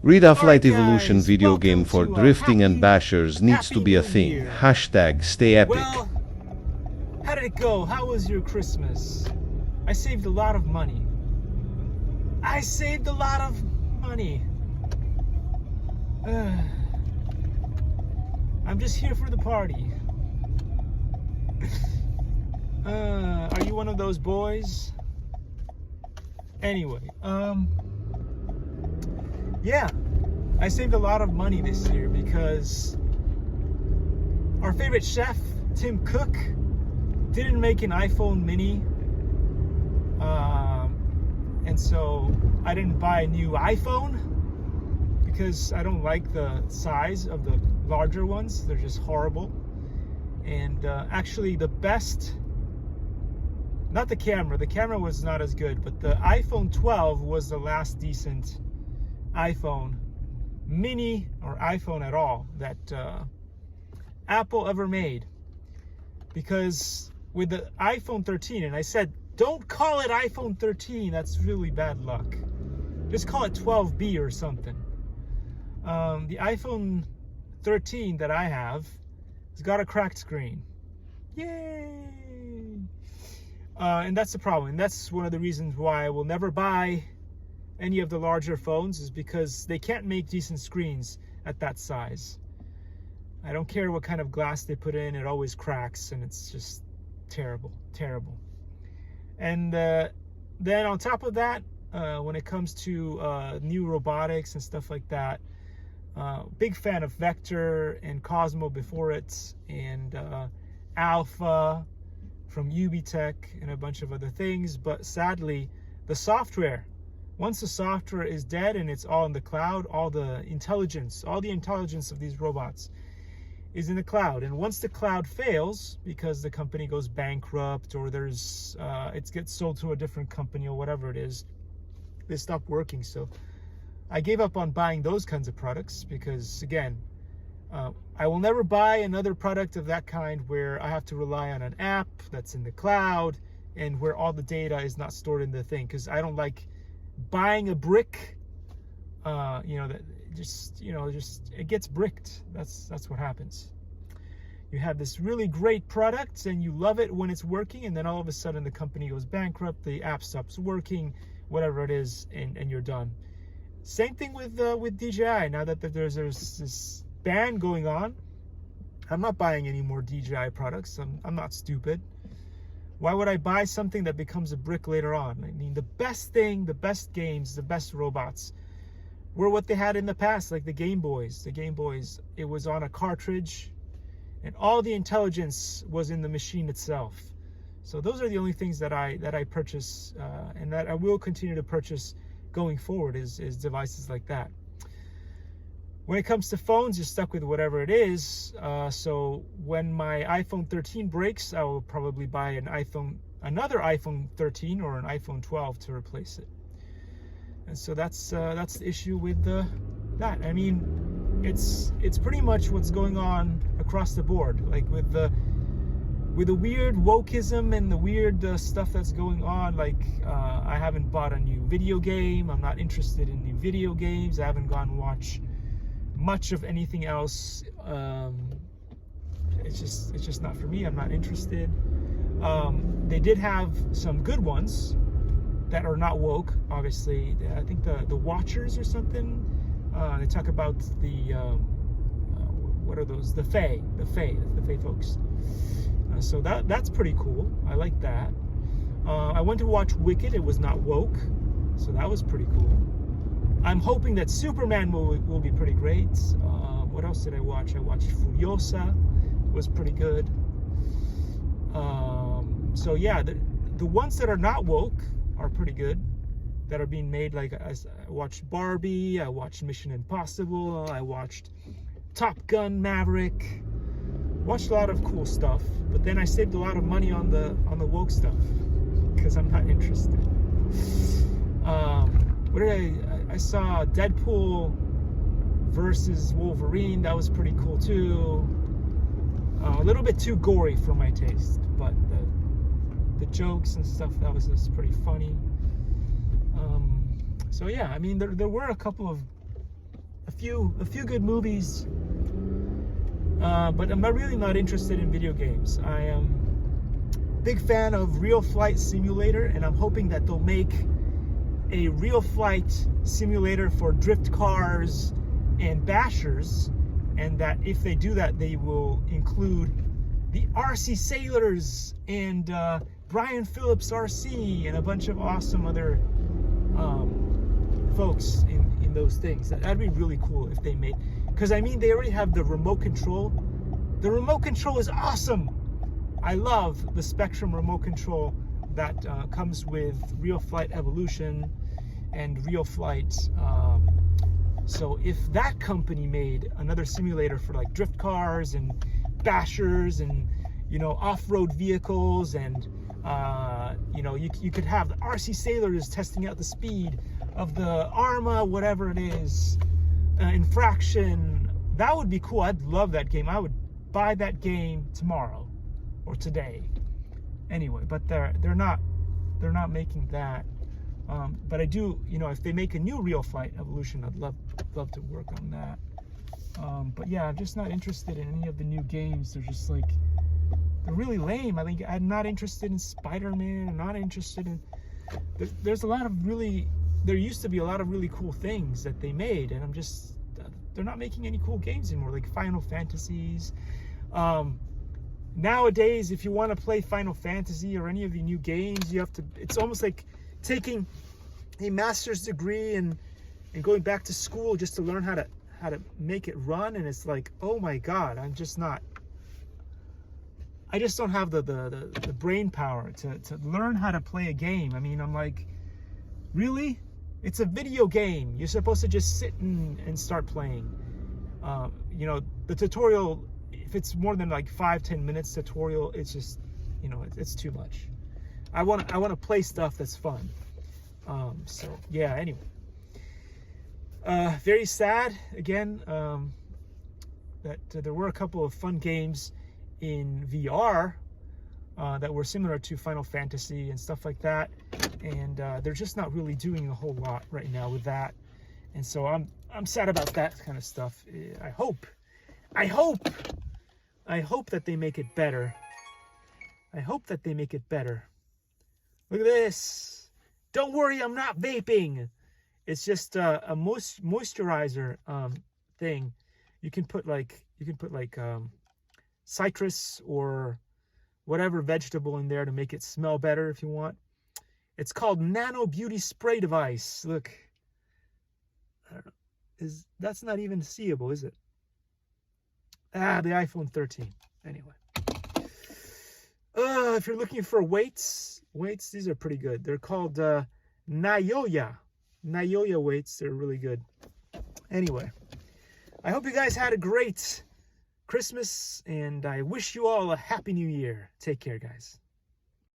Realflight Alright Evolution guys, video welcome game for to, drifting and happy- bashers needs to happy be a New thing. Year. Hashtag stay epic. Well, how did it go? How was your Christmas? I saved a lot of money. I saved a lot of money. I'm just here for the party. Are you one of those boys? Anyway, yeah, I saved a lot of money this year because our favorite chef, Tim Cook, didn't make an iPhone mini. And so I didn't buy a new iPhone because I don't like the size of the larger ones. They're just horrible. And actually the best, not the camera was not as good, but the iPhone 12 was the last decent iPhone mini or iPhone at all that Apple ever made. Because with the iPhone 13, and I said, don't call it iPhone 13, that's really bad luck. Just call it 12B or something. The iPhone 13 that I have has got a cracked screen. Yay! And that's the problem. And that's one of the reasons why I will never buy any of the larger phones, is because they can't make decent screens at that size. I don't care what kind of glass they put in, it always cracks, and it's just terrible, terrible. And then on top of that, when it comes to new robotics and stuff like that, big fan of Vector and Cosmo before it, and Alpha from Ubitech and a bunch of other things. But sadly, the software, once the software is dead and it's all in the cloud, all the intelligence of these robots is in the cloud. And once the cloud fails because the company goes bankrupt, or there's it gets sold to a different company or whatever it is, they stop working. So I gave up on buying those kinds of products because, again, I will never buy another product of that kind where I have to rely on an app that's in the cloud and where all the data is not stored in the thing, because I don't like buying a brick, that just it gets bricked. That's what happens. You have this really great product and you love it when it's working, and then all of a sudden the company goes bankrupt, the app stops working, whatever it is, and you're done. Same thing with DJI. Now that there's this ban going on, I'm not buying any more DJI products. I'm not stupid. Why would I buy something that becomes a brick later on? I mean, the best thing, the best games, the best robots were what they had in the past, like the Game Boys. The Game Boys, it was on a cartridge, and all the intelligence was in the machine itself. So those are the only things that I purchase, and that I will continue to purchase going forward, is devices like that. When it comes to phones, you're stuck with whatever it is. So when my iPhone 13 breaks, I will probably buy another iPhone 13 or an iPhone 12 to replace it. And so that's the issue with that. I mean, it's pretty much what's going on across the board. Like with the weird wokeism and the weird stuff that's going on. Like I haven't bought a new video game. I'm not interested in new video games. I haven't gone and watched much of anything else. It's just not for me. I'm not interested. They did have some good ones that are not woke, obviously. I think the Watchers or something. They talk about the what are those? The Fae folks. So that's pretty cool. I like that. I went to watch Wicked. It was not woke, so that was pretty cool. I'm hoping that Superman will be pretty great. What else did I watch? I watched Furiosa. It was pretty good. So yeah, the ones that are not woke are pretty good, that are being made. Like I watched Barbie, I watched Mission Impossible, I watched Top Gun Maverick, watched a lot of cool stuff. But then I saved a lot of money on the woke stuff because I'm not interested. I saw Deadpool versus Wolverine. That was pretty cool too. A little bit too gory for my taste, but the jokes and stuff, that was just pretty funny. So yeah, I mean, there were a couple of few good movies, but I'm really not interested in video games. I am a big fan of Realflight Simulator, and I'm hoping that they'll make a Realflight simulator for drift cars and bashers, and that if they do that, they will include the RC Sailors and Brian Phillips RC and a bunch of awesome other folks in those things. That'd be really cool if they made, because I mean, they already have the remote control. The remote control is awesome. I love the Spectrum remote control that comes with Realflight Evolution and Realflight. So if that company made another simulator for like drift cars and bashers and, you know, off-road vehicles, and you know, you could have the RC Sailors testing out the speed of the Arma, whatever it is, Infraction. That would be cool. I'd love that game. I would buy that game tomorrow or today. Anyway, but they're not making that. But I do, you know, if they make a new Realflight Evolution, I'd love to work on that. But yeah, I'm just not interested in any of the new games. They're just like, they're really lame. I think I'm not interested in Spider-Man. I'm not interested in, there's a lot of really, there used to be a lot of really cool things that they made, and I'm just, they're not making any cool games anymore, like Final Fantasies. Nowadays, if you want to play Final Fantasy or any of the new games, you have to, it's almost like taking a master's degree and going back to school just to learn how to make it run. And it's like, oh my God, I just don't have the brain power to learn how to play a game. I mean, I'm like, really? It's a video game. You're supposed to just sit and start playing. You know, the tutorial, if it's more than like 5-10 minutes tutorial, it's just, you know, it's too much. I want to play stuff that's fun. So yeah, anyway. Very sad, again, that there were a couple of fun games in VR that were similar to Final Fantasy and stuff like that, and they're just not really doing a whole lot right now with that, and so I'm sad about that kind of stuff. I hope that they make it better. I hope that they make it better. Look at this. Don't worry, I'm not vaping. It's just a moisturizer thing. You can put like citrus or whatever vegetable in there to make it smell better if you want. It's called Nano Beauty Spray Device. Look, I don't know. That's not even seeable, is it? Ah, the iPhone 13. Anyway, if you're looking for weights, these are pretty good. They're called Nayoya weights. They're really good. Anyway, I hope you guys had a great Christmas, and I wish you all a happy new year. Take care, guys.